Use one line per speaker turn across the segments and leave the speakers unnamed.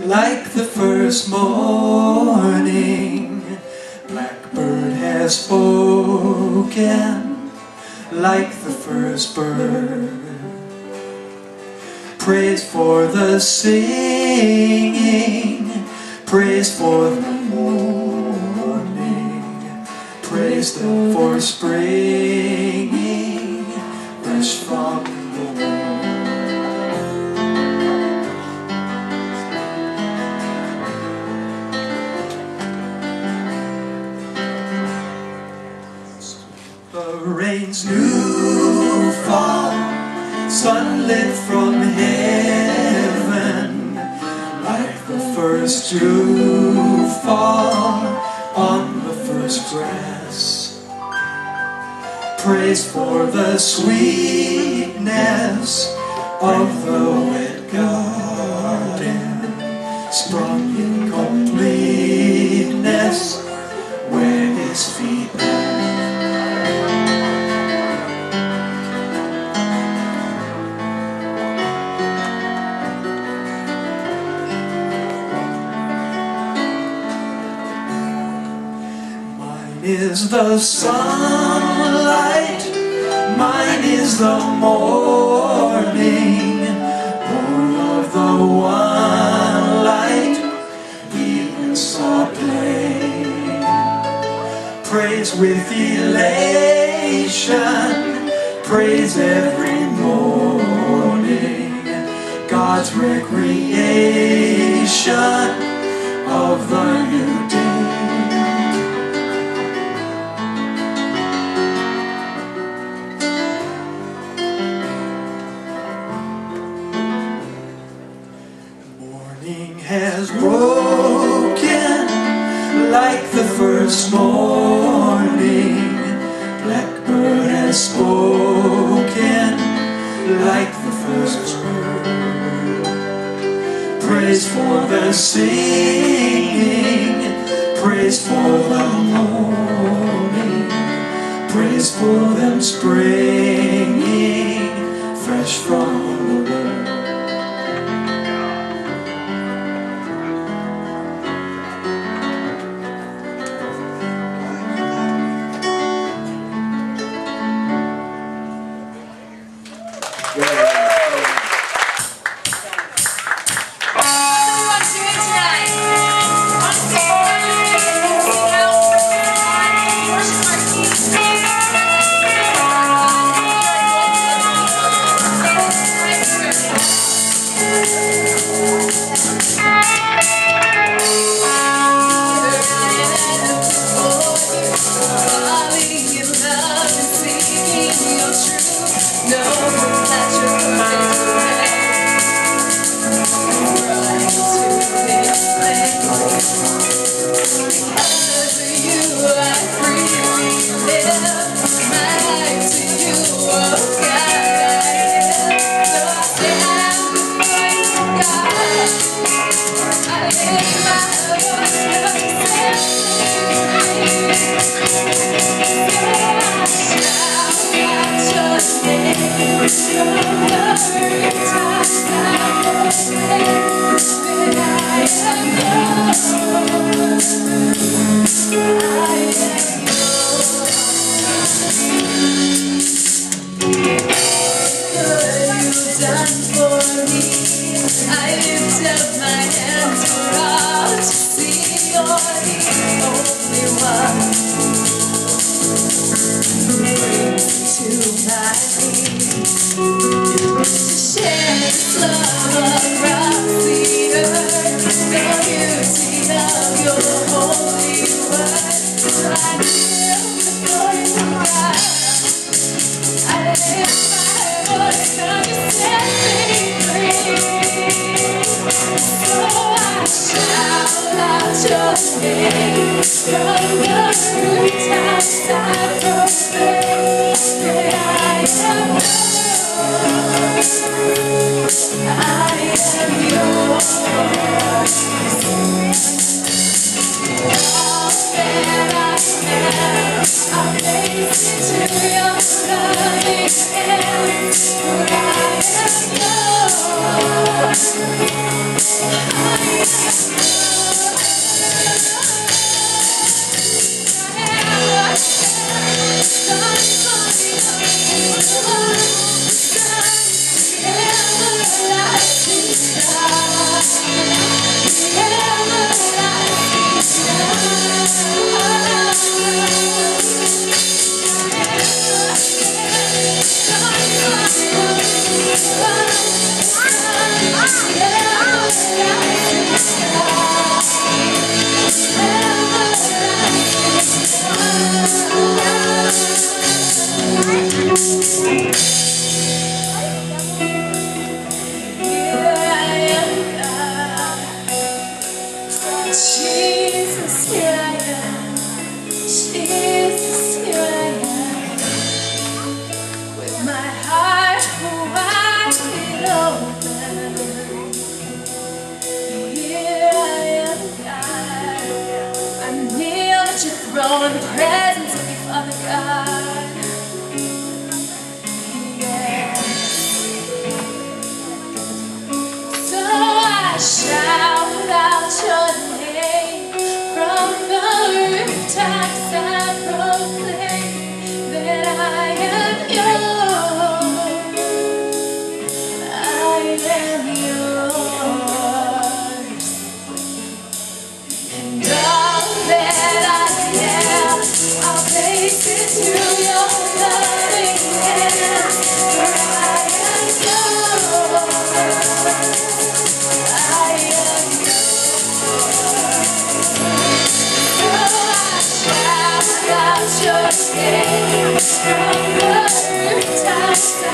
like the first morning. Blackbird has spoken, like the first bird. Praise for the singing, praise for the morning, praise for springing fresh from the womb. The rain's new fall, sunlit from heaven, like the first dew fall on the first grass. Praise for the sweetness of the wet garden, sprung in completeness where his feet lie. Is the sunlight, mine is the morning, born of the one light, even saw play. Praise with elation, praise every morning, God's recreation of the new day. Has broken like the first morning. Blackbird has spoken like the first bird. Praise for the singing, praise for the morning, praise for them springing fresh from the womb. I Jesus, here I am. Jesus, here I am. With my heart wide open. Here I am, God. I kneel at your throne in the presence of your Father God. So I shout out your name from the rooftops. I proclaim that I am yours. I am yours. And all that I am, I'll place it to your loving hand. For I am yours. I am yours. So I shout out your name from the rooftops. I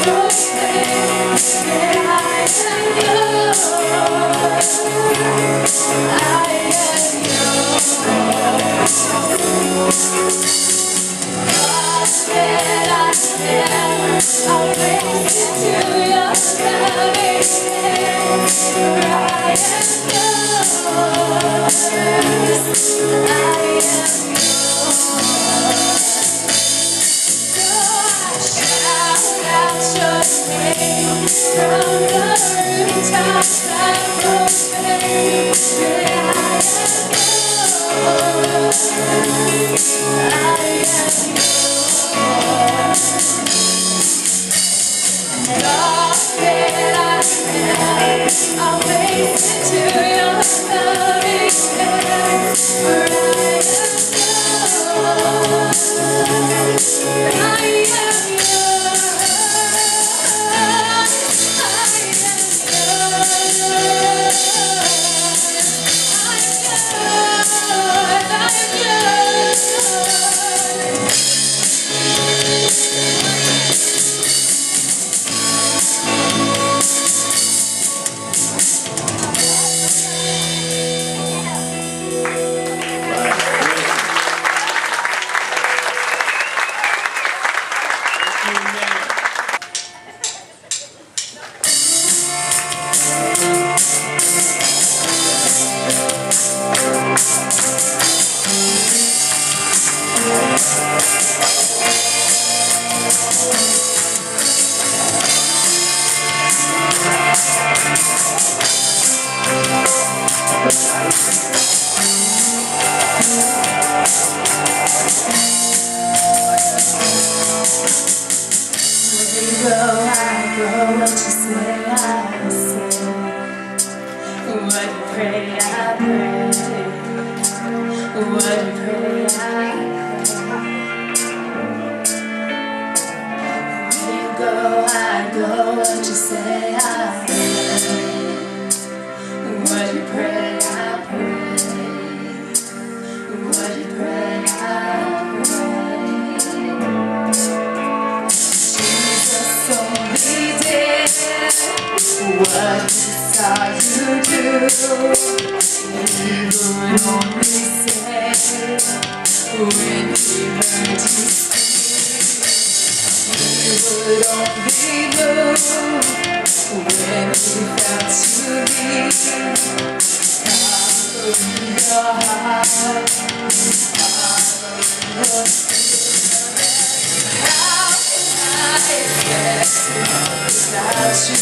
proclaim that I am yours. I am yours. All that I am, I'll raise it to your loving hand. For I am yours. I am yours. So I shout out your name from the rooftops. I proclaim that I am yours. I am yours. And all that I am, I'll raise it to your loving hand. For I am yours. I am yours. I am yours. I go, what you say, I say. What you pray, I pray. What you pray, I pray. Where you go, I go, what you say, I say. What you pray, I pray. What you pray, I pray. What saw you do? He would only say when he heard you speak. He would only move when he felt you leave. Follow your heart, follow your spirit. How can I expect without you?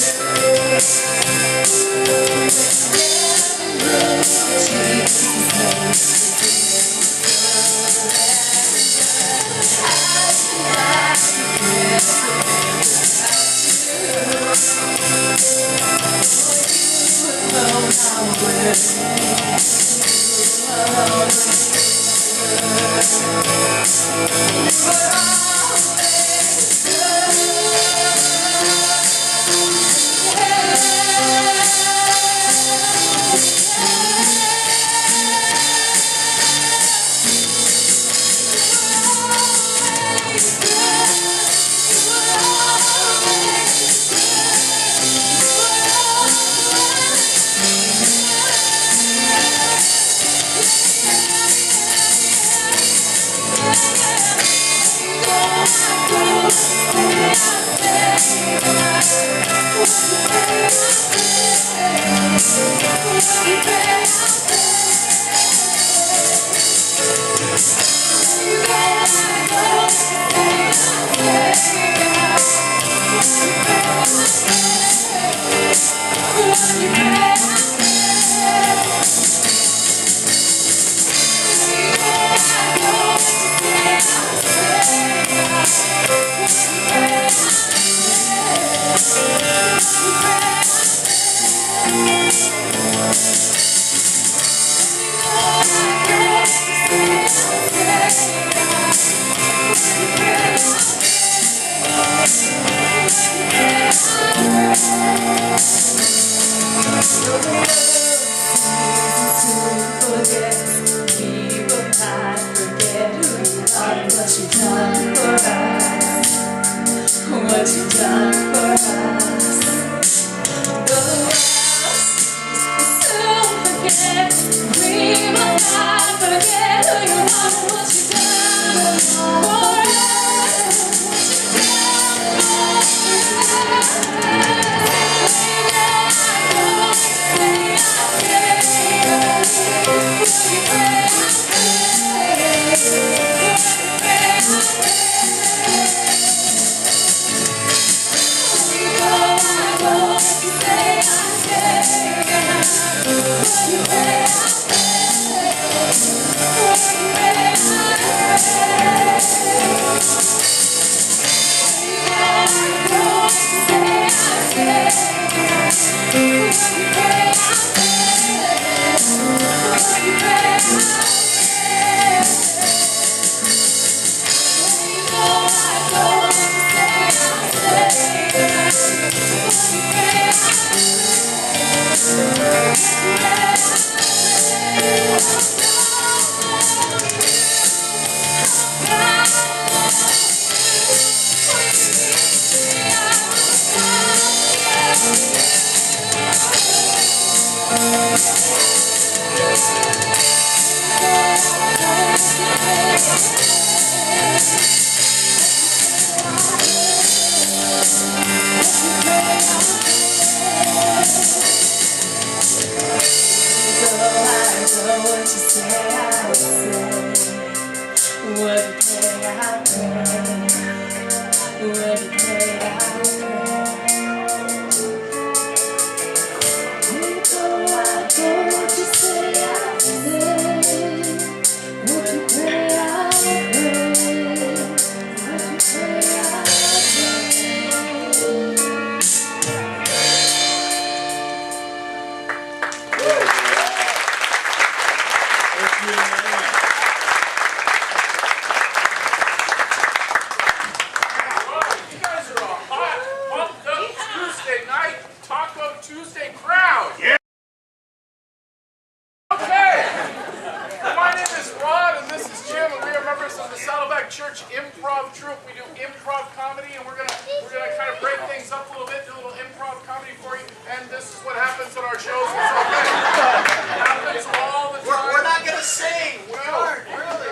Church improv troupe. We do improv comedy, and we're gonna kind of break things up a little bit, do a little improv comedy for you. And this is what happens at our shows. It's okay. It happens all the time.
We're not gonna sing. We aren't really.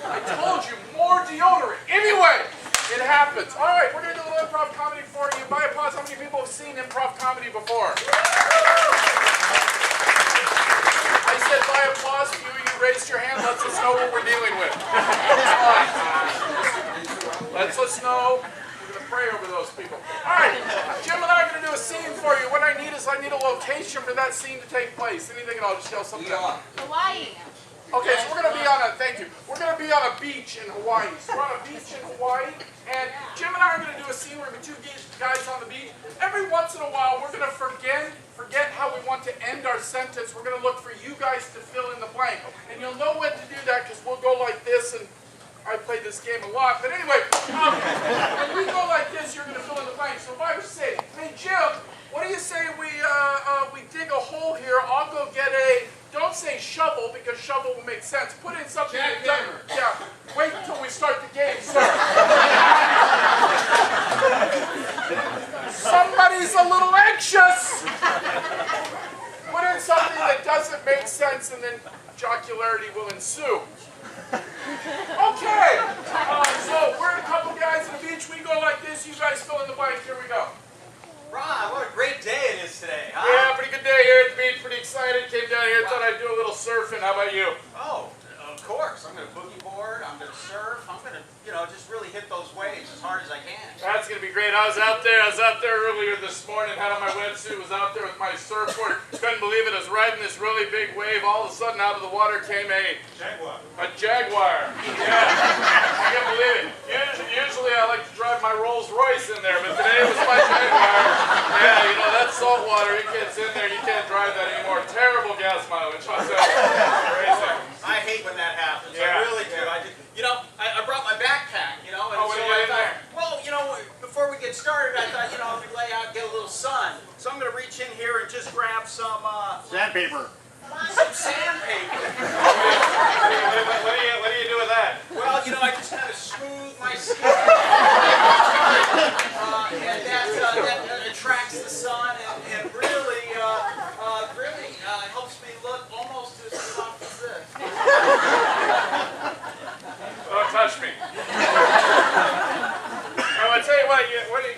I told you, more deodorant. Anyway, it happens. All right, we're gonna do a little improv comedy for you. By applause, how many people have seen improv comedy before? I said by applause. You raised your hand. Lets us know what we're dealing with. Lets us know. We're going to pray over those people. All right, Jim and I are going to do a scene for you. What I need is I need a location for that scene to take place. Anything at all, just yell something out.
Hawaii.
Okay, so we're going to be on a, thank you, we're going to be on a beach in Hawaii. So we're on a beach in Hawaii, and Jim and I are going to do a scene where we're two guys on the beach. Every once in a while, we're going to forget how we want to end our sentence. We're going to look for you guys to fill in the blank. And you'll know when to do that because we'll go like this, and I played this game a lot. But anyway, when we go like this, you're going to fill in the blank. So if I was saying, hey Jim, what do you say we dig a hole here? I'll go get a, don't say shovel because shovel will make sense. Put in something that doesn't, yeah, wait until we start the game, sir. Somebody's a little anxious. Put in something that doesn't make sense and then jocularity will ensue. Okay, so we're a couple guys guys at the beach, we go like this. You guys fill in the blank. Here we go.
Ron, what a great day it is today, huh?
Yeah, pretty good day here at the beach. Pretty excited. Came down here, thought I'd do a little surfing. How about you?
Oh, of course. I'm going to boogie board. I'm going to surf. I'm going to, just really hit those waves as hard as I can.
That's going to be great. I was out there earlier this morning, had on my wetsuit, was out there with my surfboard. Couldn't believe it. I was riding this really big wave. All of a sudden, out of the water came a Jaguar. A Jaguar. Yeah. I can't believe it. Usually I like to drive my Rolls Royce in there, but today it was my Jaguar. Yeah, that salt water, it gets in there. You can't drive that anymore. Terrible gas mileage. Crazy.
I hate when that happens.
Yeah.
I really do. I brought my backpack, and
what
so
do you
I
got in there?
thought, well, before we get started, I thought, if we lay out, get a little sun. So I'm going to reach in here and just grab some
Sandpaper.
some sandpaper.
What do you do with that?
Well, I just kind of smooth my skin. And that attracts the sun and really helps me look almost as soft as this.
Don't touch me. I tell you what,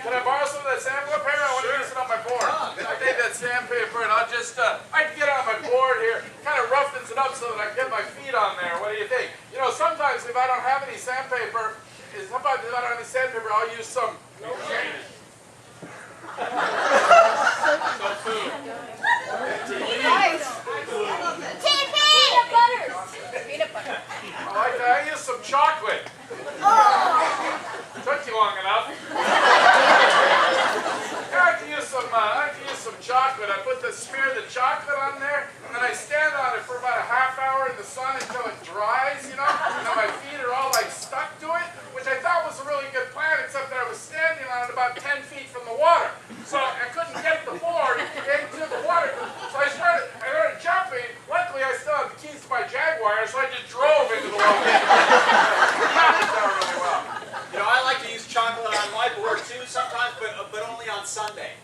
can I borrow some of that sandpaper? I want to use it on my board. I take that sandpaper and I'll just, I can get it on my board here, kind of roughens it up so that I can get my feet on there. What do you think? Sometimes if I don't have any sandpaper, I'll use some food.
Nice. Peanut butter. Peanut butter.
I like that. I use some chocolate. Took you long enough. I like to use some chocolate. I smear the chocolate on there, and then I stand on it for about a half hour in the sun until it dries, and then my feet are all stuck to it, which I thought was a really good plan, except that I was standing on it about 10 feet from the water. So I couldn't get the board into the water. So I started jumping. Luckily, I still had the keys to my Jaguar, so I just drove into the water. That worked out really well.
I like to use chocolate on my board too sometimes, but only on Sunday.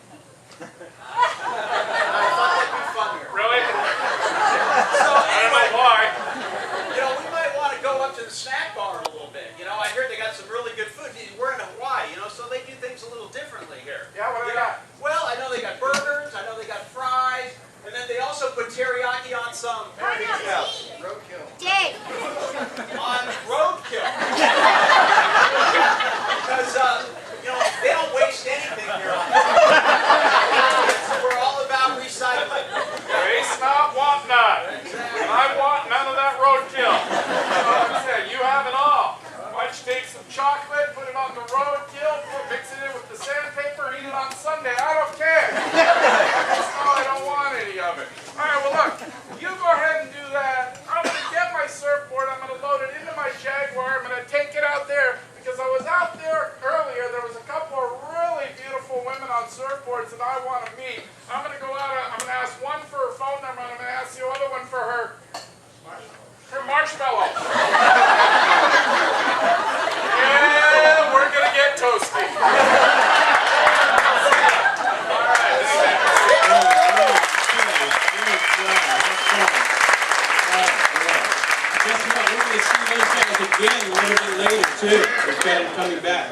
I thought that'd be funnier.
Really?
So
I don't know why.
we might want to go up to the snack bar a little bit. I hear they got some really good food. We're in Hawaii, so they do things a little differently here.
Yeah, what do they got?
Well, I know they got burgers, I know they got fries, and then they also put teriyaki on some roadkill.
Dave.
On roadkill. Because they don't waste anything here. So we're all about recycling.
Waste not, want not. And I want none of that roadkill. Like I said, you have it all. Why don't you take some chocolate, put it on the roadkill, mix it in with the sandpaper, eat it on Sunday. I don't care. No, I don't want any of it. All right, well, look, you go ahead and do that. I'm going to get my surfboard. I'm going to load it into my Jaguar. I'm going to take it out there because I was out there earlier. There was a couple of really beautiful women on surfboards that I want to meet. I'm going to go out. I'm going to ask one for her phone number, and I'm going to ask the other one for her marshmallows. Yeah, we're going to get toasty.
Guess what? We're going to see those guys again a little bit later, too. We've got them coming back.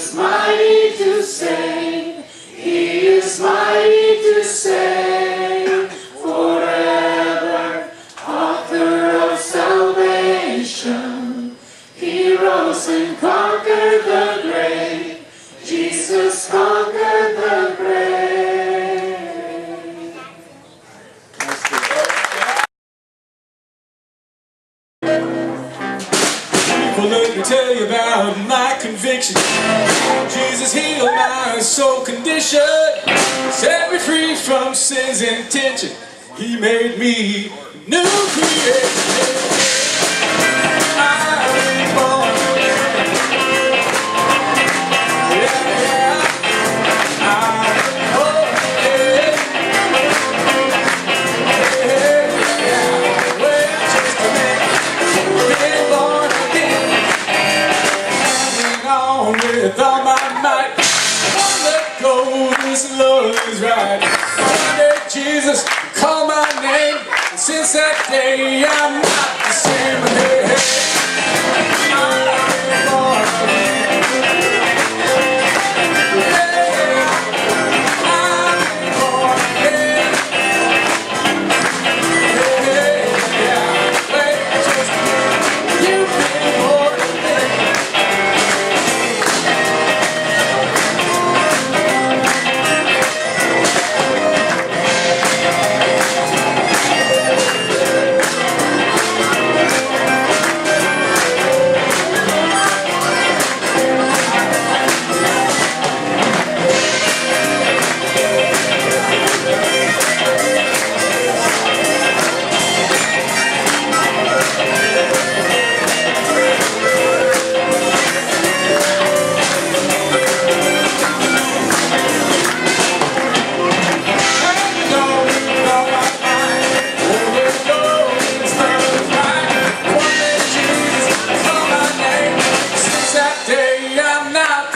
is mighty to save. He is mighty to save forever. Author of salvation. He rose and conquered the grave. Jesus conquered the grave.
Well, let me tell you about my conviction. Jesus healed my soul condition, set me free from sin's intention. He made me new creation. I've been born again. Yeah, yeah. I've been born again. Yeah, yeah. Well, just a minute. Been born again. On with all my might, won't let go, this love is right. One day Jesus called my name, and since that day I'm not the same. Hey, hey, I'm born again. Yeah, I'm born again. Yeah, yeah, wait just a minute. You've been born again.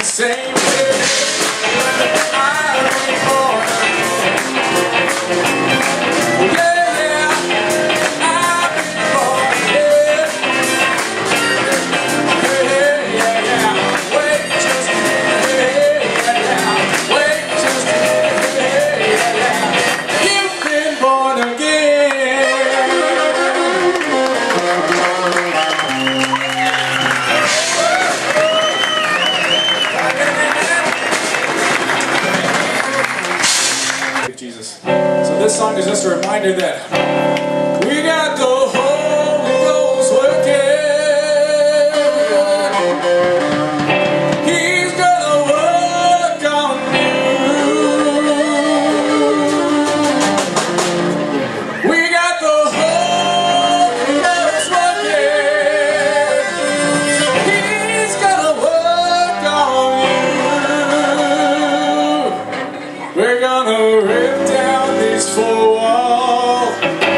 Same way I was born. Yeah, yeah, I've been born again. Yeah, yeah, yeah. Wait just a minute. Yeah, yeah. Wait just a minute. Yeah, yeah. You've been born again. Jesus. So this song is just a reminder that we got the Holy Ghost working. He's gonna work on you. We got the Holy Ghost working. He's gonna work on you. We're gonna rip down these four walls.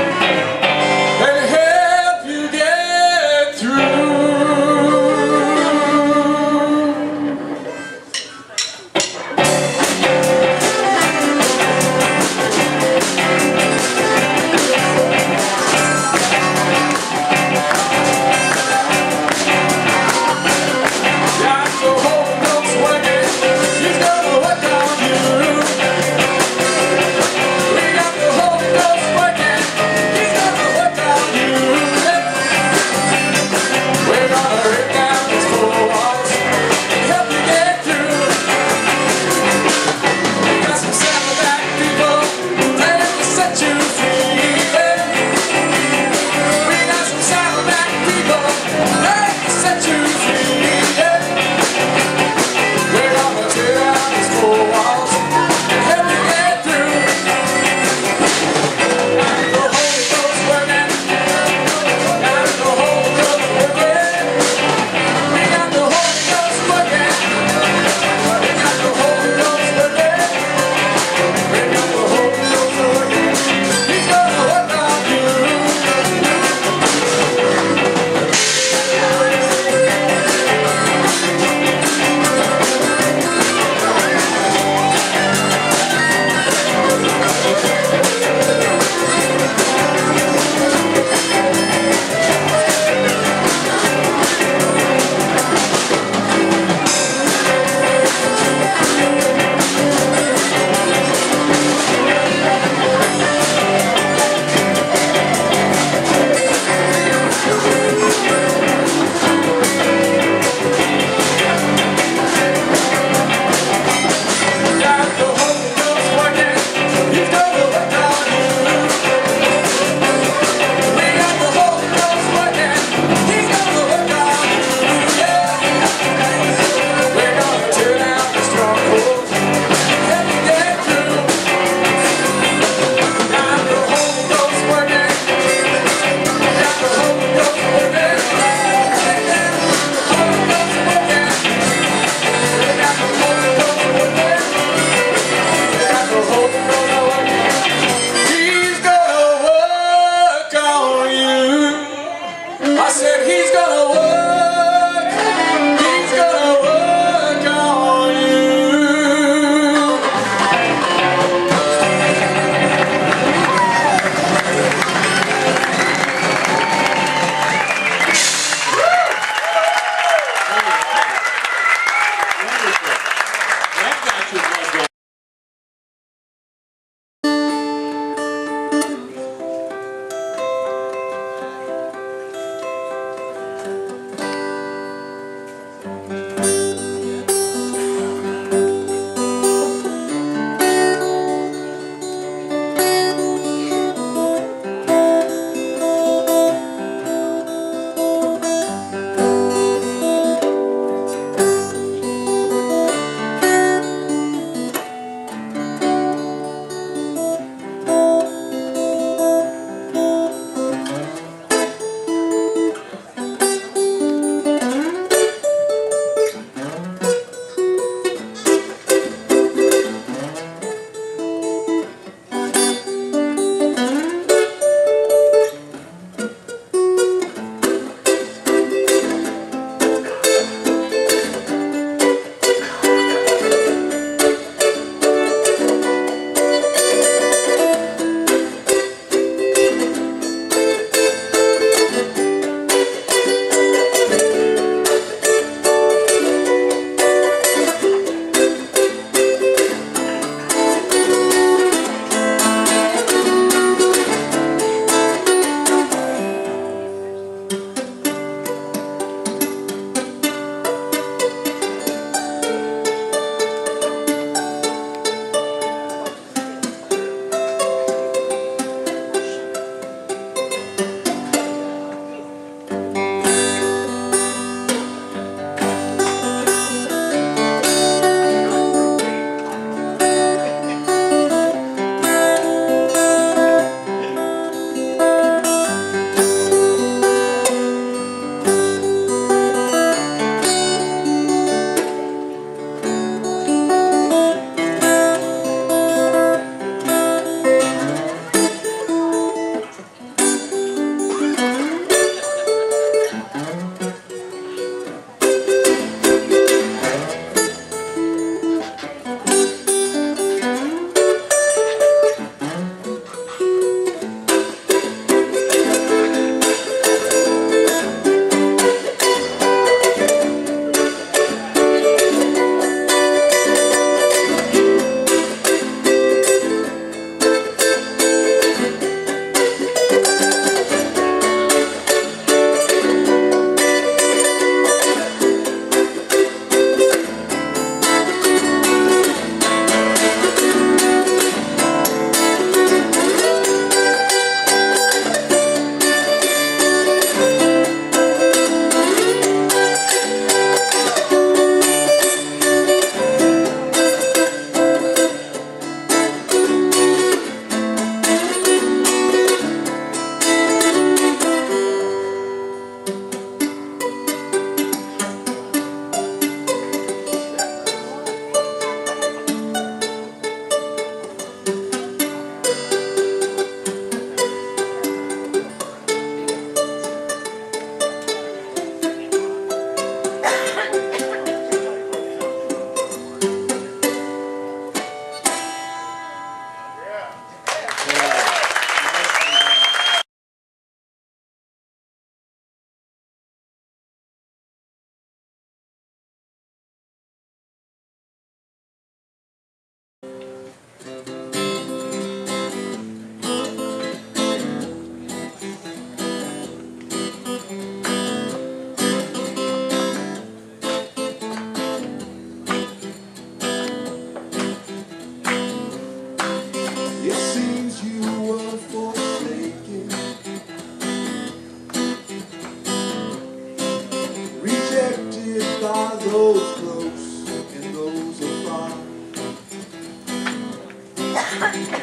those close and those afar,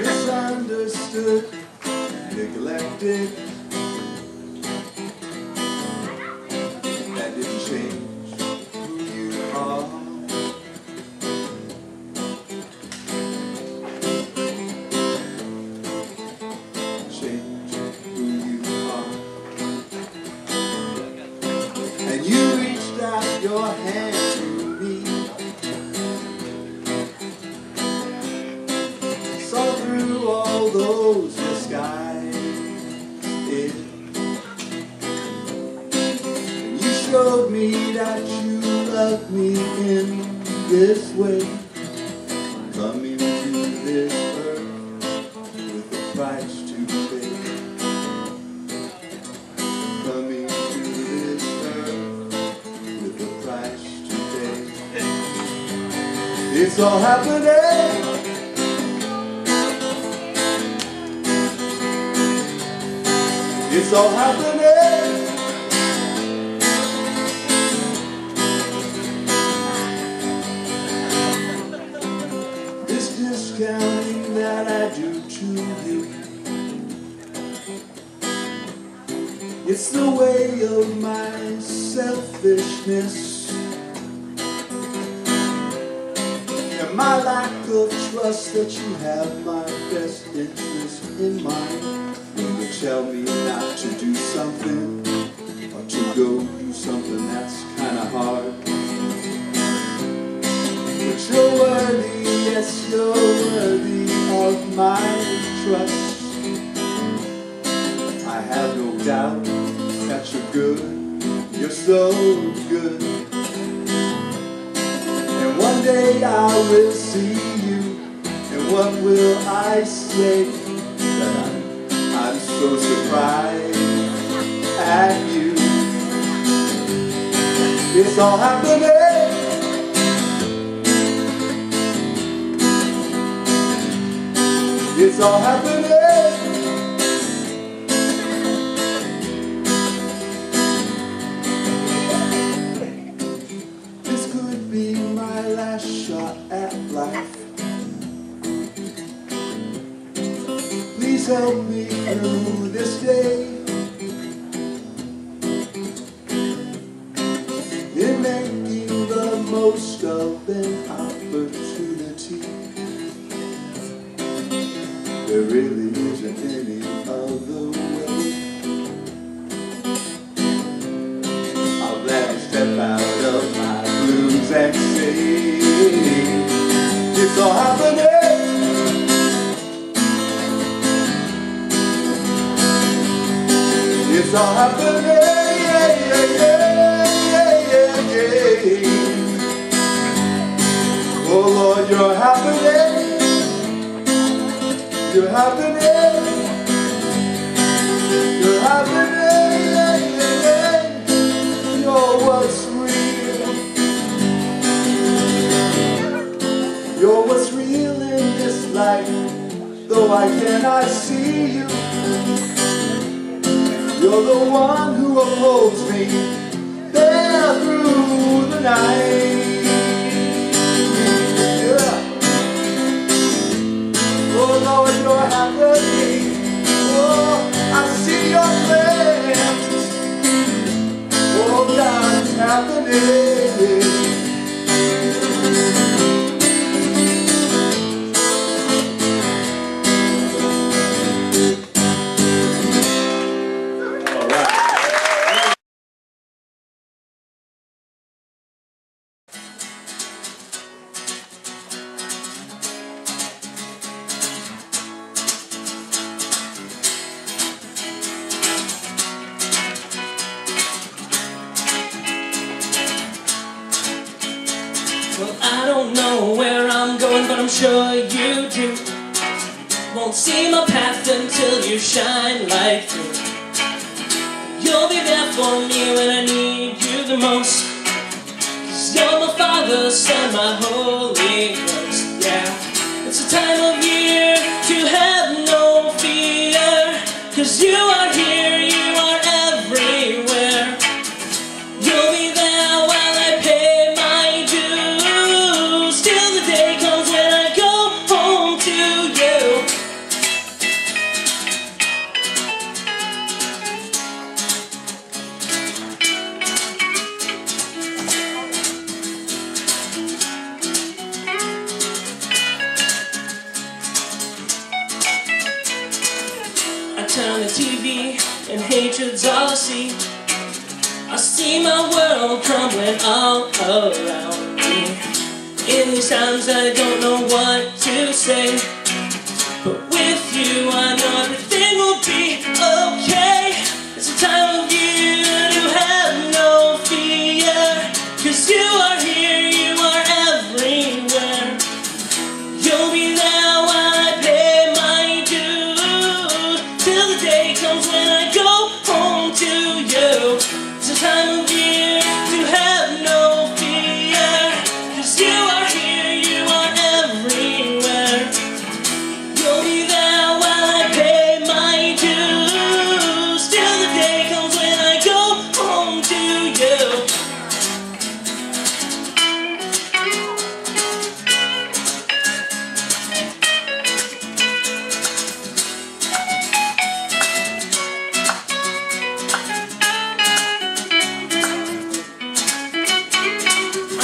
misunderstood, neglected. That didn't change who you are. Change who you are. And you reached out your hand to me, saw through all those disguises, and you showed me that you loved me in this way, coming to this earth with a price to pay, coming to this earth with a price It's all happening. It's all happening. This discounting that I do to you, it's the way of my selfishness and my lack of trust that you have my best interest in mind. When you tell me not to do something or to go do something that's kind of hard, but you're worthy, yes, you're worthy of my trust. I have no doubt that you're good, you're so good. And one day I will see you, and what will I say? That I'm so surprised at you. It's all happening. It's all happening. This could be my last shot at life. Please help me through this day in making the most of an opportunity. There really isn't any other way. I'll gladly step out of my blues and say, it's all happening. It's all happening. Yeah, yeah, yeah, yeah, yeah. Oh Lord, you're happening. You're happening. You're happening. Yeah, yeah, yeah. You're what's real. You're what's real in this life. Though I cannot see you, you're the one who upholds me there through the night. Yeah. Oh Lord, you're happening. Oh, I see your plan. Oh God, it's happening.
Well, I don't know where I'm going, but I'm sure you do. Won't see my path until you shine light through. You'll be there for me when I need you the most. 'Cause you're my Father, Son, my Holy Ghost. Yeah, it's a time of year to have no fear. 'Cause you are here, you are everywhere. You'll be there while I pay my dues, till the day comes when I go home to you. I turn the TV and hatred's all I see. I see my world crumbling all around me. In these times I don't know what to say, but with you I know everything will be okay. It's a time of year to have no fear. 'Cause you are here, you are everywhere. You'll be there while I pay my dues, till the day comes when I go home to you. It's a time of year to have no fear. 'Cause you are here, you are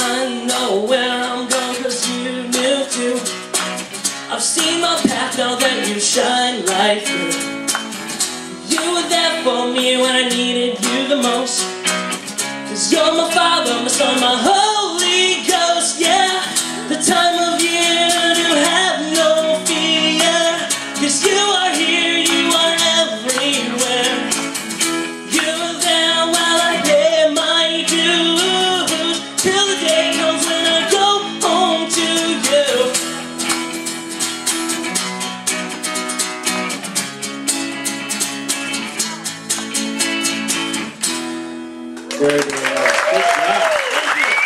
I know where I'm going, 'cause you knew too. I've seen my path now that you shine light through. You were there for me when I needed you the most, 'cause you're my Father, my Son, my Holy Ghost. Yeah, the time of year to have no fear, 'cause you are here, you are everywhere. You were there while I pay my dues, till the day comes when I go home to you.
Very good. Good job.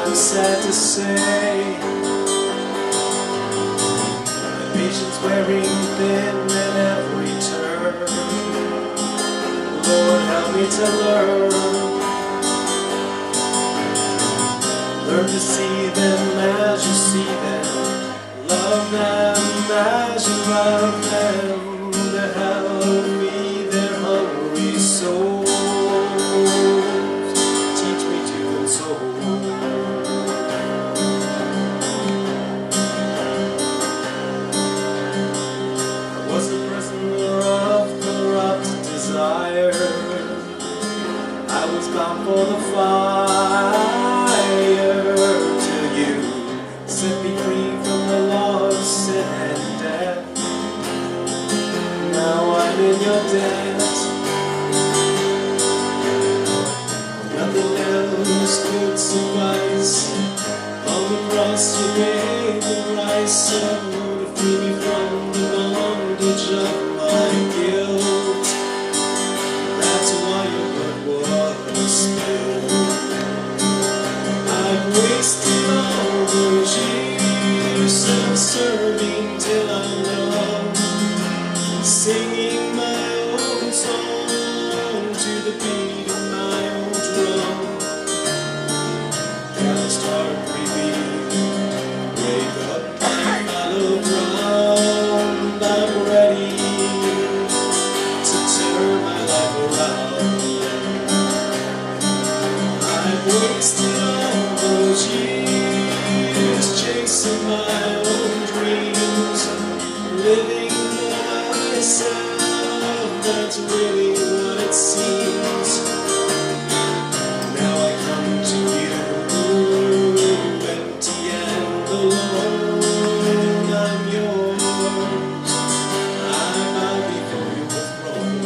I'm sad to say, my patience wearing thin at every turn. Lord, help me to learn to see them as you see them, love them as you love them, to help me their hungry souls. Teach me to console. I was a prisoner of corrupt desire. I was bound for the fire. Till you set me free from the law of sin and death. Now I'm in your debt. Nothing else could suffice. On the cross you paid the price, so to free me from the bondage of my guilt. That's why your blood was spilled. I've wasted all those years self-serving till I'm numb, singing my own song to the beat of my own drum. Calloused heart revealed, wake up and follow ground. I'm ready to turn my life around. I've wasted all those years chasing my own dreams, living for myself, that's really what it seems. Now I come to you, empty and alone. I'm yours, I bow before your throne.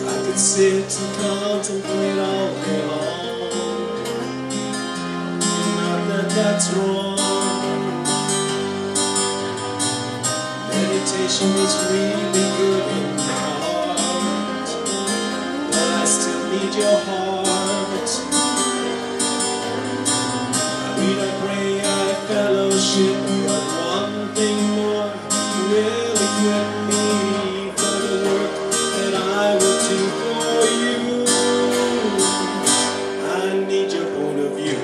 I could sit and contemplate all day long, not that that's wrong. Meditation is really good in the heart, but I still need your heart. I read, I pray, I fellowship, but one thing more really quit me for the work that I will do for you. I need your point of view.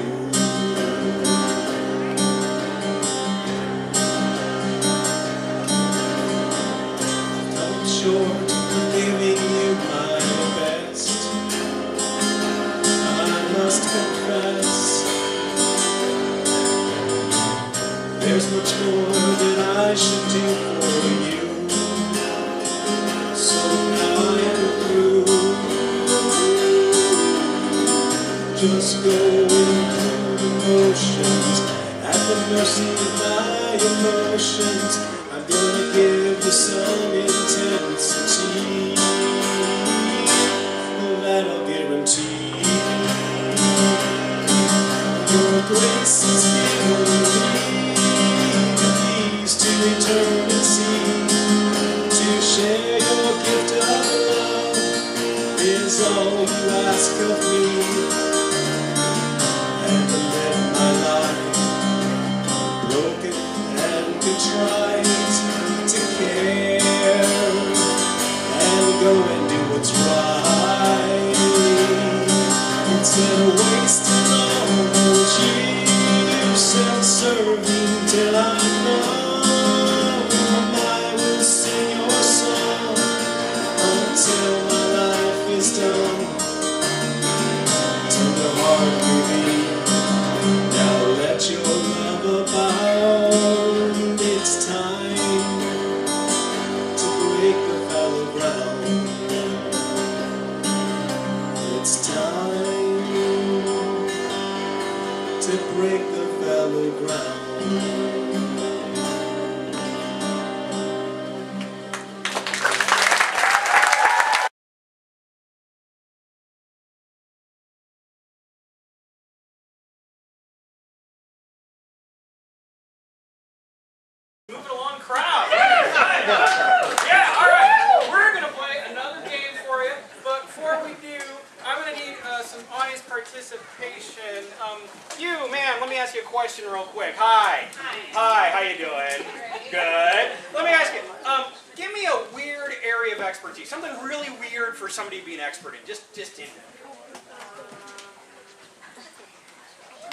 I'm short of giving you my best, I must confess. There's much more that I should do for you, so now I am through. Just going through the motions, at the mercy of my emotions. I'm gonna give you some intensity that I'll guarantee. Your grace is giving me the keys to eternity. To share your gift of love is all you ask of me. And to live my life broken and contrite, to care and go and do what's right, instead of wasting all those years self-serving till I'm numb. I will sing your song until my life is done. Till the heart reveals, now let your love abound. It's time to break the fallow ground. It's time to break the fallow ground.
Moving along crowd. Yeah, all right. We're going to play another game for you. participation. You, man, let me ask you a question real quick. Hi. Hi, how you doing? Good. Let me ask you, give me a weird area of expertise. Something really weird for somebody to be an expert in. Just in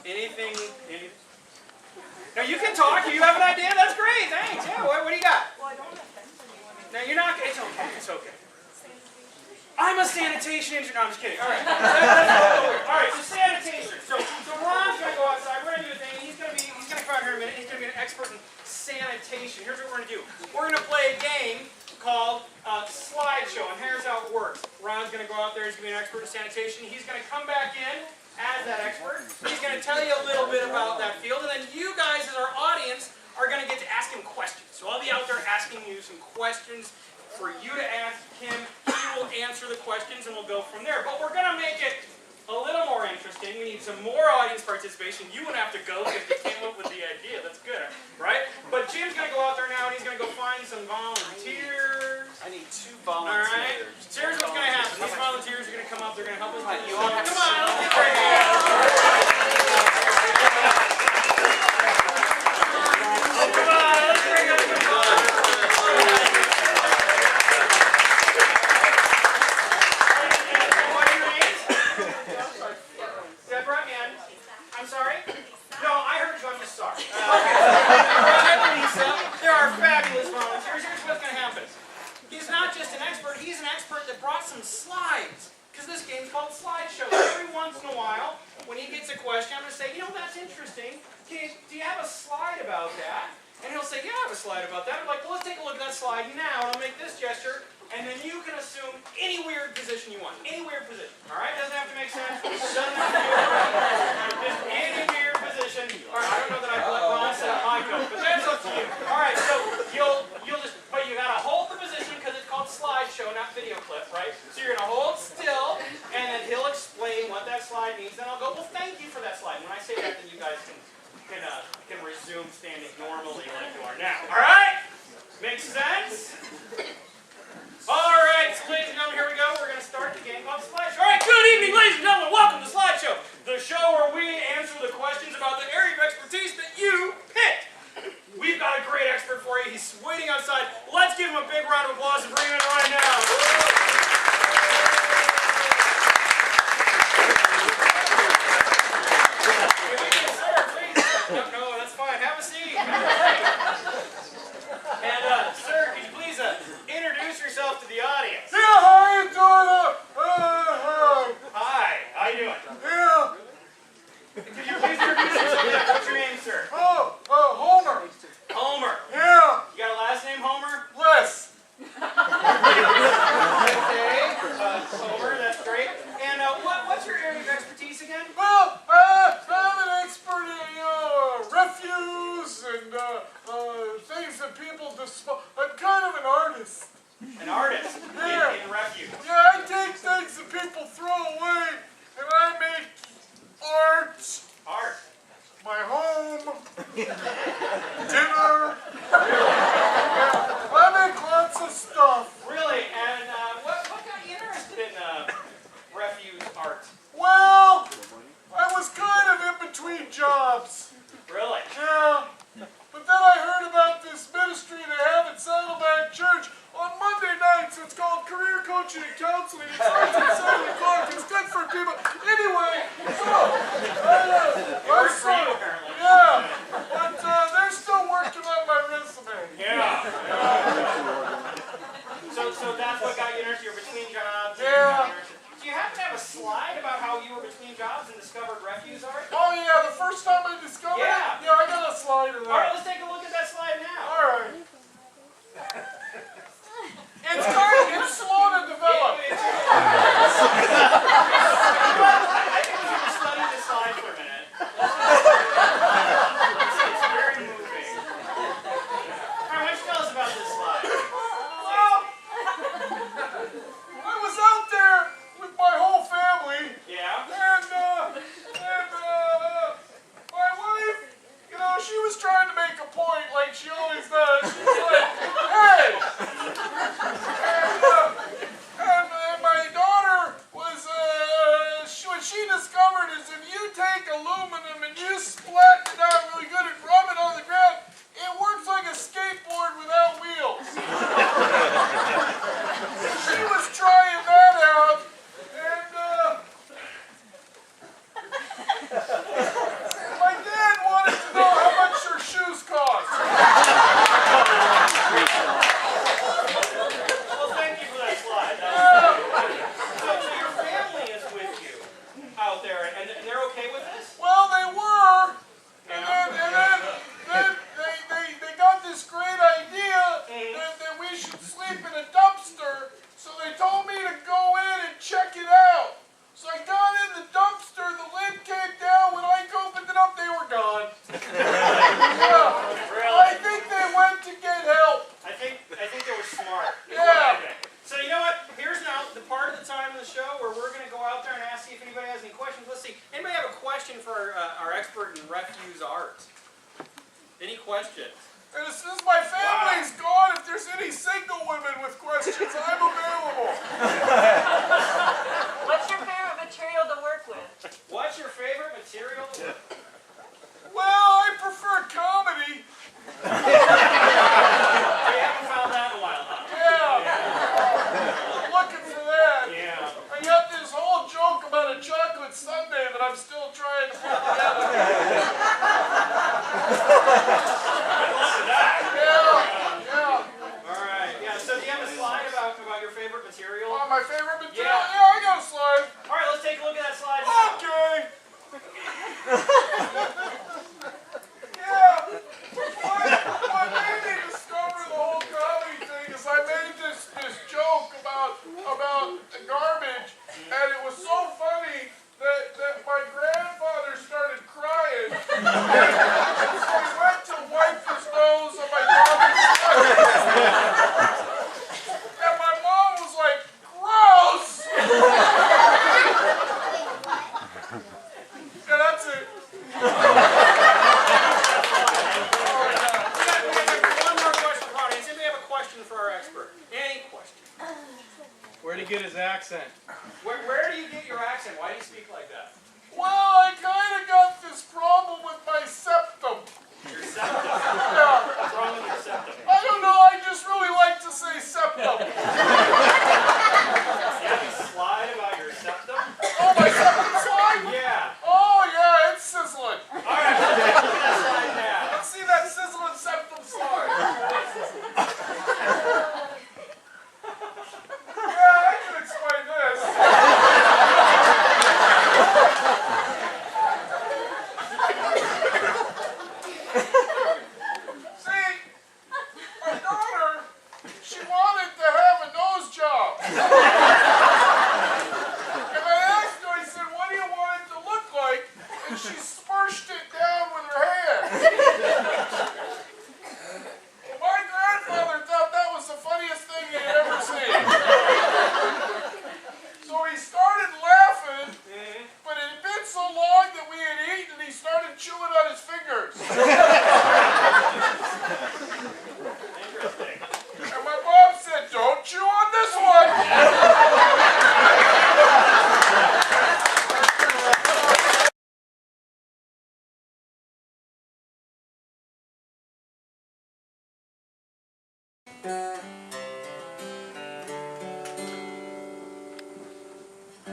anything? No, you can talk. You have an idea? That's great. Thanks. Yeah, what do you got?
Well, I don't have fences.
No, you're not. It's okay. It's okay. I'm a sanitation engineer. No, I'm just kidding. All right. All right, so sanitation. So Ron's going to go outside. We're going to do a thing. He's going to come out here in a minute. He's going to be an expert in sanitation. Here's what we're going to do. We're going to play a game called Slideshow, and here's how it works. Ron's going to go out there. He's going to be an expert in sanitation. He's going to come back in as that expert. He's going to tell you a little bit about that field, and then you guys as our audience are going to get to ask him questions. So I'll be out there asking you some questions for you to ask him. He will answer the questions, and we'll go from there. But we're going to make it a little more interesting. We need some more audience participation. You wouldn't have to go because you came up with the idea. That's good, right? But Jim's going to go out there now, and he's going to go find some volunteers. I need 2 All volunteers. right. So here's what's going to happen. These volunteers are going to come up. They're going to help us. You all have to Come on, let's get ready. Slides, because this game's called Slideshow. Every once in a while, when he gets a question, I'm going to say, you know, that's interesting. Do you have a slide about that? And he'll say, yeah, I have a slide about that. I'm like, well, let's take a look at that slide now, and I'll make this gesture, and then you can assume any weird position you want. Any weird position. All right? Doesn't have to make sense. Doesn't have to be right. Just any weird position. All right, I don't know that I set up my code, but that's up to you. All right, so you'll just, but you got to hold the position because it's called Slideshow, not video clip, right? So you're going to hold still, and then he'll explain what that slide means. Then I'll go, well, thank you for that slide. When I say that, then you guys can resume standing normally like you are now. All right? Makes sense? All right, so ladies and gentlemen, here we go. We're going to start the game called Slideshow. All right, good evening, ladies and gentlemen. Welcome to Slideshow, the show where we answer the questions about the area of expertise that you picked. We've got a great expert for you. He's waiting outside. Let's give him a big round of applause and bring him in right now. No, that's fine. Have a seat. And, sir, could you please introduce yourself to the audience?
Yeah, how you doing?
Hi. How you doing?
Yeah.
Could you please introduce yourself? What's your name, sir?
Homer.
Homer.
Yeah.
You got a last name, Homer?
Les.
Okay. Homer, that's great. And what's your area of expertise again?
Well, I'm an expert in refuse and things that people dispose. I'm kind of an artist.
An artist in refuse.
Yeah, I take things that people throw away and I make art.
Art.
My home. Dinner. I make lots of stuff.
Really? And what got you interested in refuse art?
Well, I was kind of in between jobs.
Really?
Yeah. But then I heard about this ministry they have at Saddleback Church on Monday nights. It's called Career Coaching and Counseling. It starts at 7 o'clock. It's good for people. Anyway, so I saw it. Yeah. But they're still working on my resume.
Yeah. So that's what got you interested. You're between jobs.
Yeah.
Do you happen to have a slide about how you were between jobs and discovered refuse art?
Oh yeah, the first time I discovered it? Yeah, I got a slide of that.
All right, let's take a look at that slide now.
All right. It's slow to develop.
I think we should study this slide for a minute. It's very moving. All right, why don't you tell us about this slide? questions.
And as soon as my family's gone, if there's any single women with questions, I'm available.
What's your favorite material to work with?
What's your favorite material to work with?
Well, I prefer comedy.
We haven't found that in a while, huh?
Yeah. I'm looking for that.
Yeah.
I got this whole joke about a chocolate sundae that I'm still trying to put together. Yeah.
All right. Yeah. So do you have a slide about your favorite material?
Oh, my favorite material?
Yeah.
Yeah, I got a slide.
All right. Let's take a look at that slide. Now.
Okay. Yeah. What made me discover the whole comedy thing is I made this joke about garbage, and it was so funny that my grandfather started crying. And so he went to wipe his nose on my garbage truck. And my mom was like, gross! And that's it.
One more question for our audience. Anybody have a question for our expert? Any question?
Where'd he get his accent?
Where do you get your accent? Why do you speak like that?
Well, I kind of got this problem with my septum.
Your septum.
Yeah.
What's wrong with your septum?
I don't know, I just really like to say septum.
Do you have a slide about your septum?
Oh, my septum slide?
Yeah.
Oh, yeah, it's sizzling.
All right. Let's take a look at that slide now.
Let's see that sizzling septum slide. Yeah, I can explain this. See, my daughter, she wanted to have a nose job. And I asked her, I said, what do you want it to look like? And she smushed it down with her hand. Well, my grandfather thought that was the funniest thing he'd ever seen. So he started laughing, but it had been so long that we had eaten, he started chewing on his fingers.
Interesting.
And my mom said, don't chew on this one.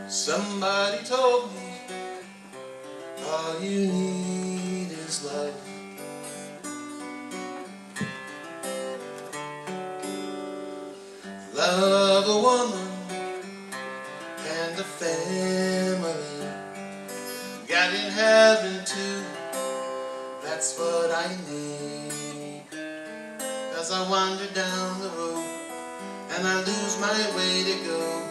Somebody told me all you need is life. Love a woman and a family. God in heaven too, that's what I need. 'Cause I wander down the road and I lose my way to go.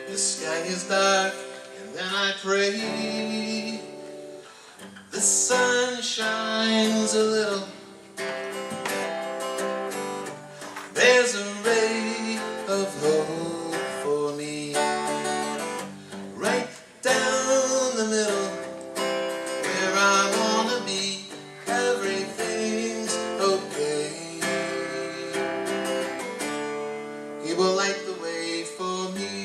The sky is dark and then I pray. The sun shines a little. There's a ray of hope for me. Right down the middle, where I wanna be, everything's okay. He will light the way for me.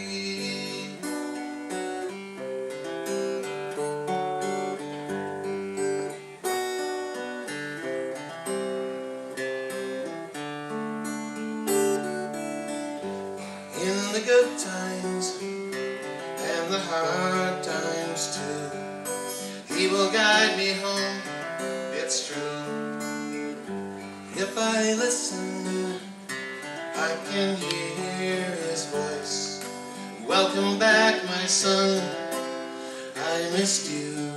In the good times and the hard times too, He will guide me home, it's true. If I listen, I can hear His voice. Welcome back, my son, I missed you.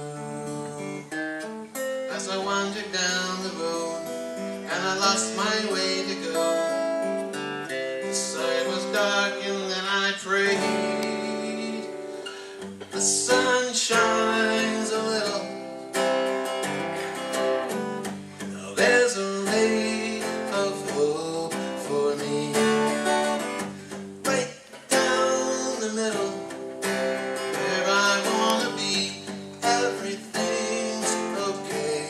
As I wandered down the road and I lost my way to go, the side was dark and then I prayed. The sun shines a little. Now there's a ray of hope for me. Right down the middle, where I wanna be, everything's okay.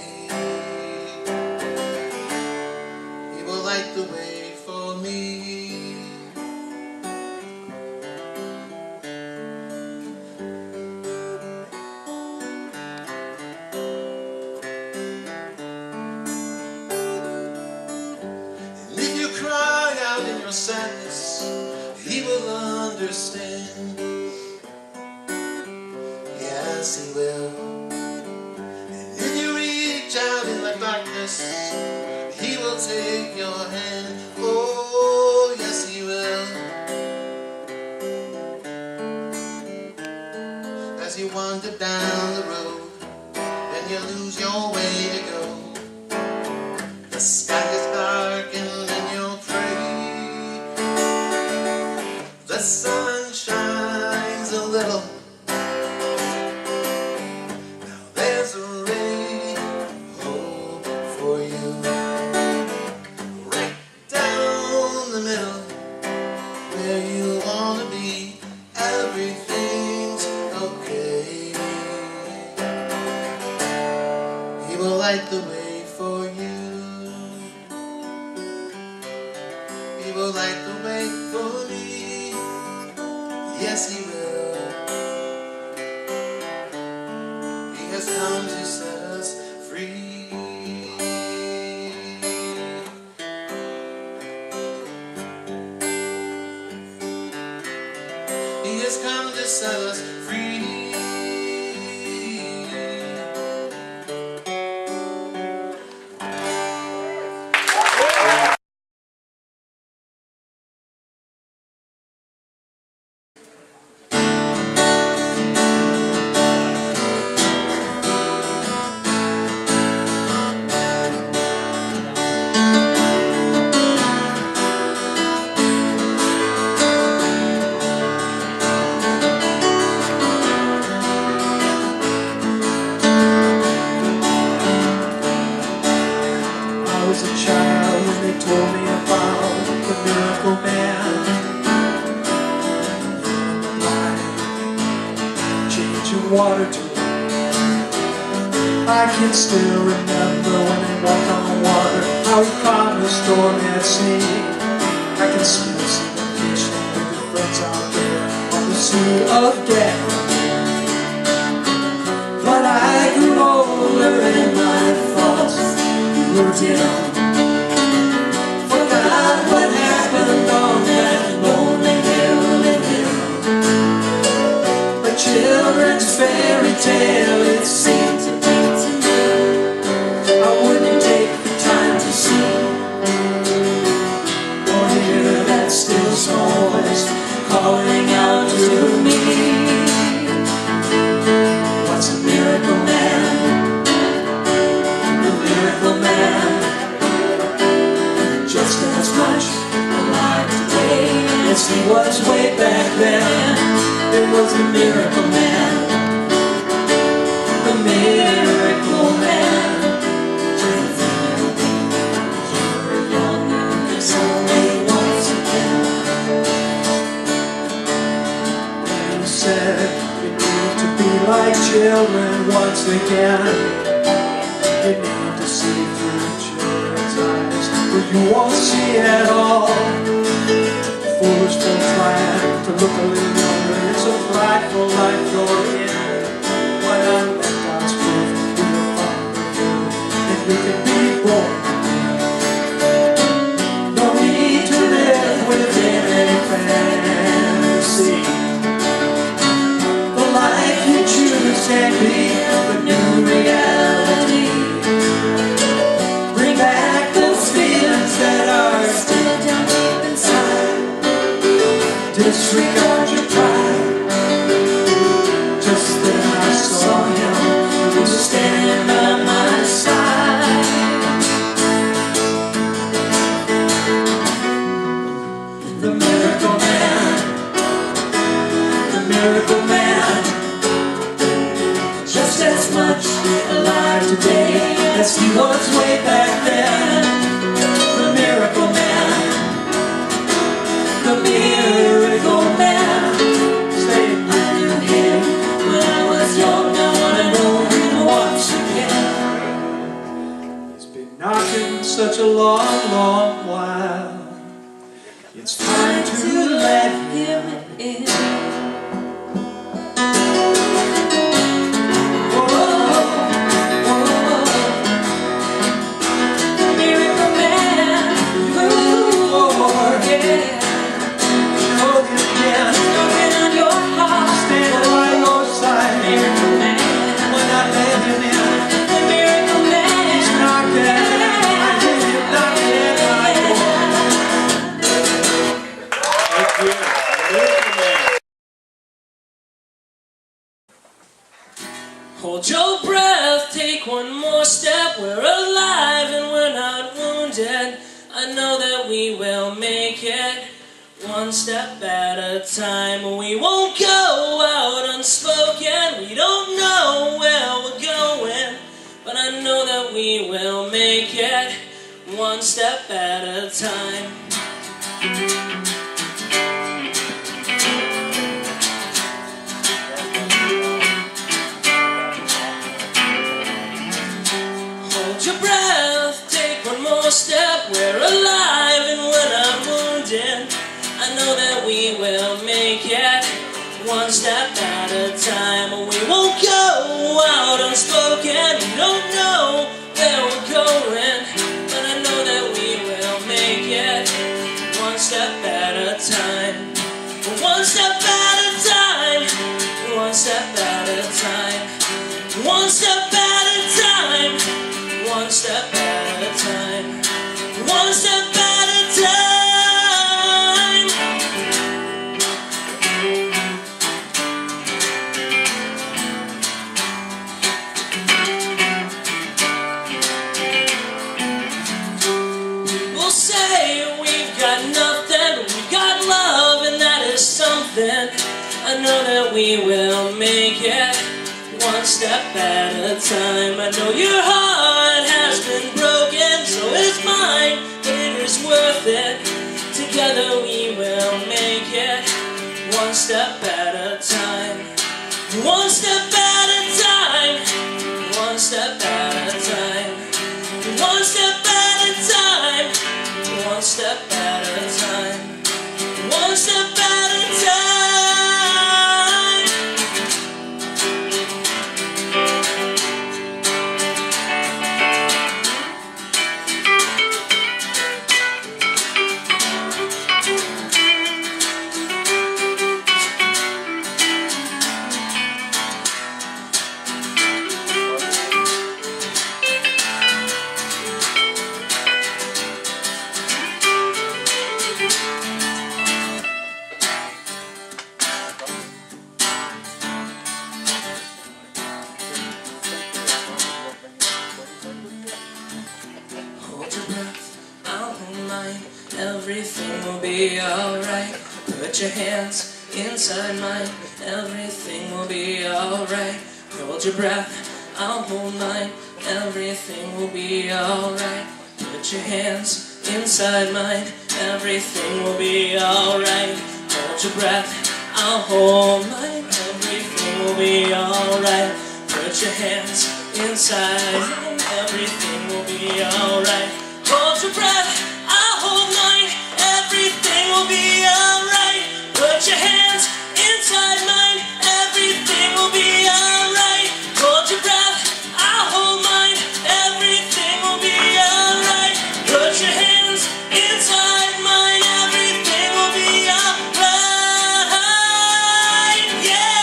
will understand. Yes, he will. And if you reach out in the darkness, he will take your hand. Oh, yes, he will. As you wander down the road and you lose your way to go, the sky is darkened and you'll pray. The sun shines a little. Now there's a ray of hope for you. Right down the middle, where you want to be, everything's okay. He will light the way for you. He will light the way for me. Yes, he will. He has come to set us free. He has come to set us free.
I was a child when they told me about the miracle man. Changing water to I can still remember when he walked on the water, how he calmed the storm at sea. I can still see the fishing with the friends out there on the sea of death. But I grew older and my thoughts were dim. Forgot what happened on that lonely hill in him. A children's fairy tale it seemed to be to me. I wouldn't take the time to see or hear that still small voice calling out to me. What's a miracle man? The miracle man, just as much alive today as he was way back then. It was the miracle man, the miracle man. You were young and it's only once again. You said you need to be like children once again. You need to see through children's eyes, but you won't see at all. Foolish don't trying to look a little younger. It's a frightful life you're in. Why not let God's proof be a father you, and you can be born. No need to live within any fantasy. The life you choose can be the new reality. Bring back those feelings that are still down deep inside. Disregard your pride. Just then I saw him, he was standing by my side. The miracle man, the miracle man, just as much alive today as he was way back then. The miracle man, the miracle man. Say I knew him when I was young, I wanna know him once again. He's been knocking such a long, long while. It's time to let him in.
Hold your breath, take one more step. We're alive and we're not wounded. I know that we will make it, one step at a time. We won't go out unspoken. We don't know where we're going, but I know that we will make it, one step at a time. Hold your breath, take one more step. We're alive and we're not wounded. I know that we will make it, one step at a time. We won't go out unspoken. We don't know where we're going, but I know that we will make it, one step at a time. One step at a time. One step at a time. One step at a time. One step at a time. One step at a time. People say we've got nothing, but we've got love, and that is something. I know that we will make it, one step at a time. I know your heart has been broken, so is mine, but it is worth it. Together we will make it, one step at a time. One step at a time. One step at a time. One step at a time. One step at a time. One step at a time. Hold your breath, I'll hold mine. Everything will be alright. Put your hands inside mine. Everything will be alright. Hold your breath, I'll hold mine. Everything will be alright. Put your hands inside mine. Everything will be alright. Hold your breath, I'll hold mine. Everything will be alright. Put your hands inside mine. Everything will be alright. Hold your breath, I'll hold mine. Everything will be alright. Put your hands inside mine. Everything will be alright. Hold your breath, I'll hold mine. Everything will be alright. Put your hands inside mine. Everything will be alright. Yeah.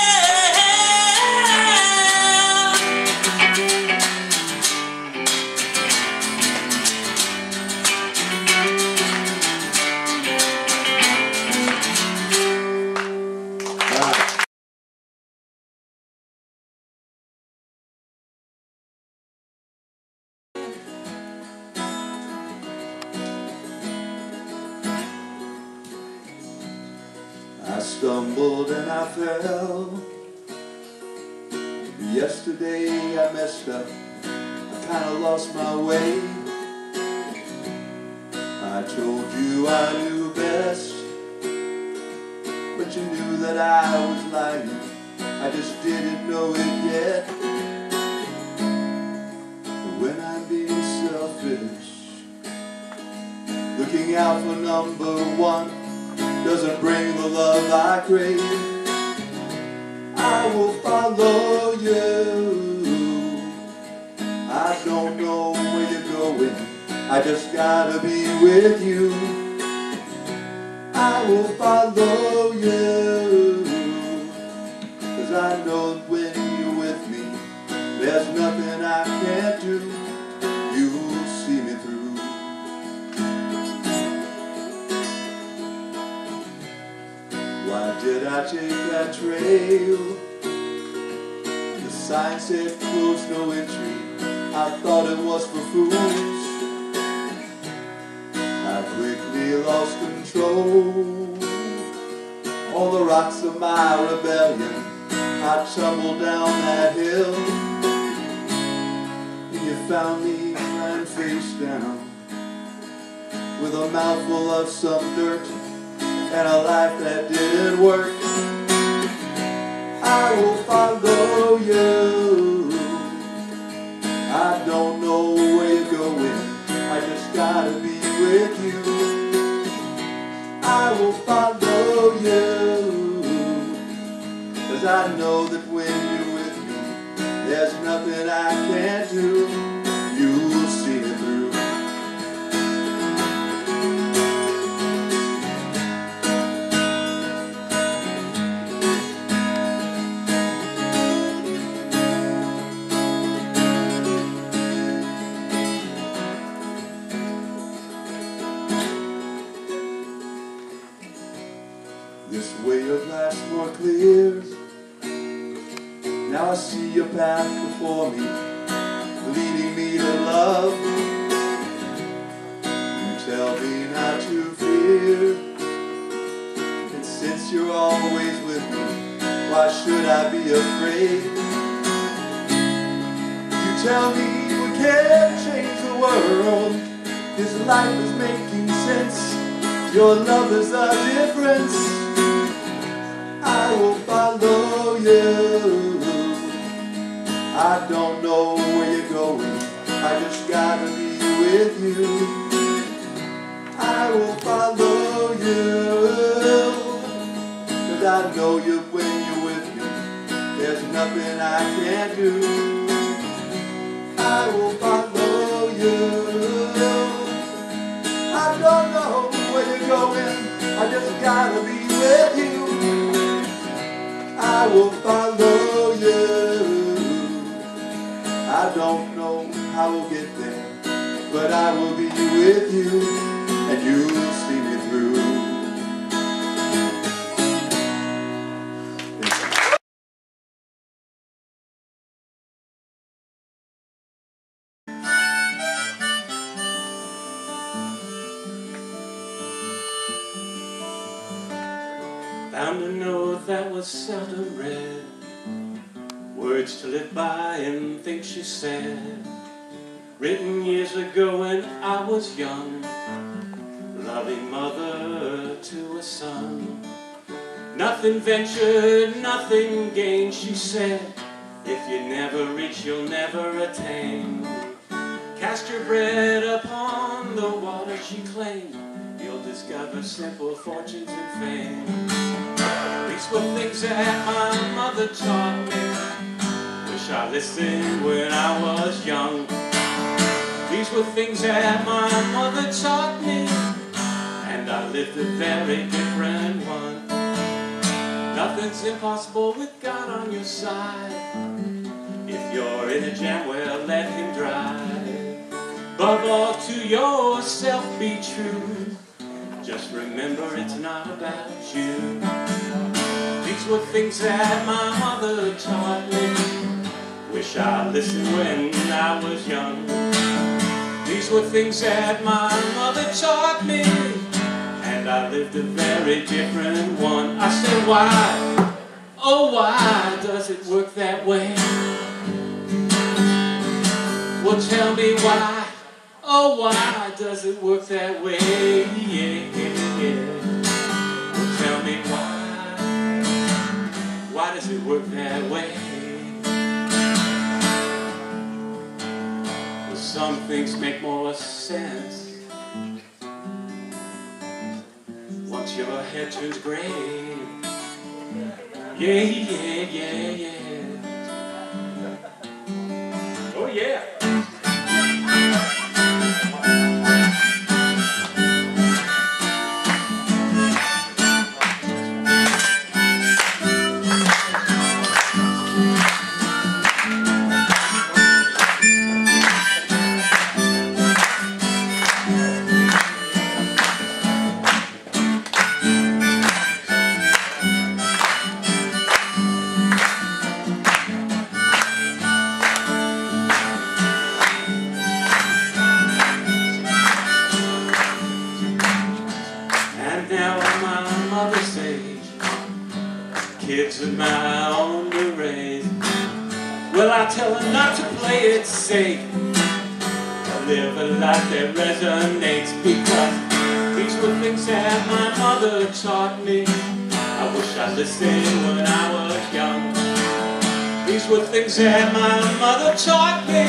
I stumbled and I fell. Yesterday I messed up. I kinda lost my way. I told you I knew best, but you knew that I was lying. I just didn't know it yet. When I'm being selfish, looking out for number one doesn't bring the love I crave. I will follow you. I don't know where you're going, I just gotta be with you. I will follow you, 'cause I know that when you're with me, there's nothing I can't do. You'll see me through. Why did I take that trail? The sign said close no entry. I thought it was for fools. I quickly lost control. On the rocks of my rebellion, I tumbled down that hill. And you found me lying face down, with a mouthful of some dirt and a life that didn't work. I will follow you. I don't know where you're going, I just gotta be with you. I will follow you, 'cause I know that when you're with me, there's nothing I can't do. You'll see me through. This way of life's more clear. Now I see your path before me, leading me to love. You tell me not to fear, and since you're always with me, why should I be afraid? You tell me we can't change the world, this life is making sense, your love is the difference. I will follow you. I don't know where you're going, I just gotta be with you. I will follow you, 'cause I know you when you're with me, there's nothing I can't do. I will follow you. I don't know where you're going, I just gotta be with you. I will follow you. I don't know how we'll get there, but I will be with you, and you'll see me through.
Found a note that was seldom read, words to live by and things she said, written years ago when I was young, loving mother to a son. Nothing ventured, nothing gained, she said, if you never reach, you'll never attain. Cast your bread upon the water, she claimed, you'll discover simple fortunes and fame. These were things that my mother taught me, wish I listened when I was young. These were things that my mother taught me, and I lived a very different one. Nothing's impossible with God on your side. If you're in a jam, well, let Him drive. Above all, to yourself be true. Just remember it's not about you. These were things that my mother taught me, wish I listened when I was young. These were things that my mother taught me, and I lived a very different one. I said, why, oh why does it work that way? Well, tell me why, oh why does it work that way? Yeah, yeah, yeah. Well, tell me why does it work that way? Well, some things make more sense once your head turns gray. Yeah, yeah, yeah, yeah. Oh yeah. kids of my own to raise. Well, I tell them not to play it safe, to live a life that resonates, because these were things that my mother taught me. I wish I listened when I was young. These were things that my mother taught me,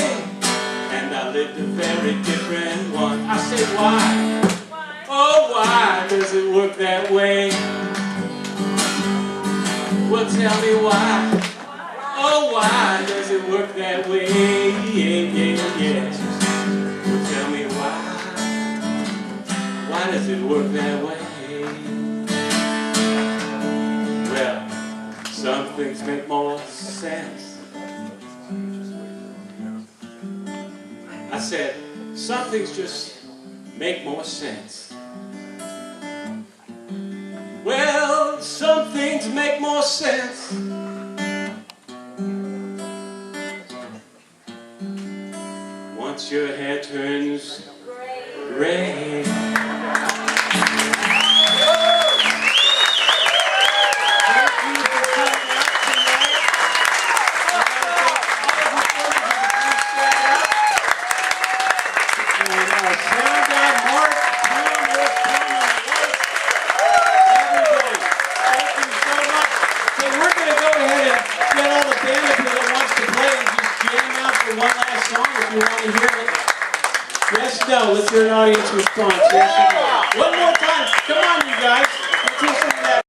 and I lived a very different one. I said, why? Oh, why does it work that way? Well, tell me why. Oh, why does it work that way? Yeah. Well, tell me why. Why does it work that way? Well, some things make more sense. I said, some things just make more sense. Well, some things make more sense. Once your hair turns gray. Yes, no, let's hear an audience response. Yes, no. One more time. Come on, you guys. Let's hear some of that.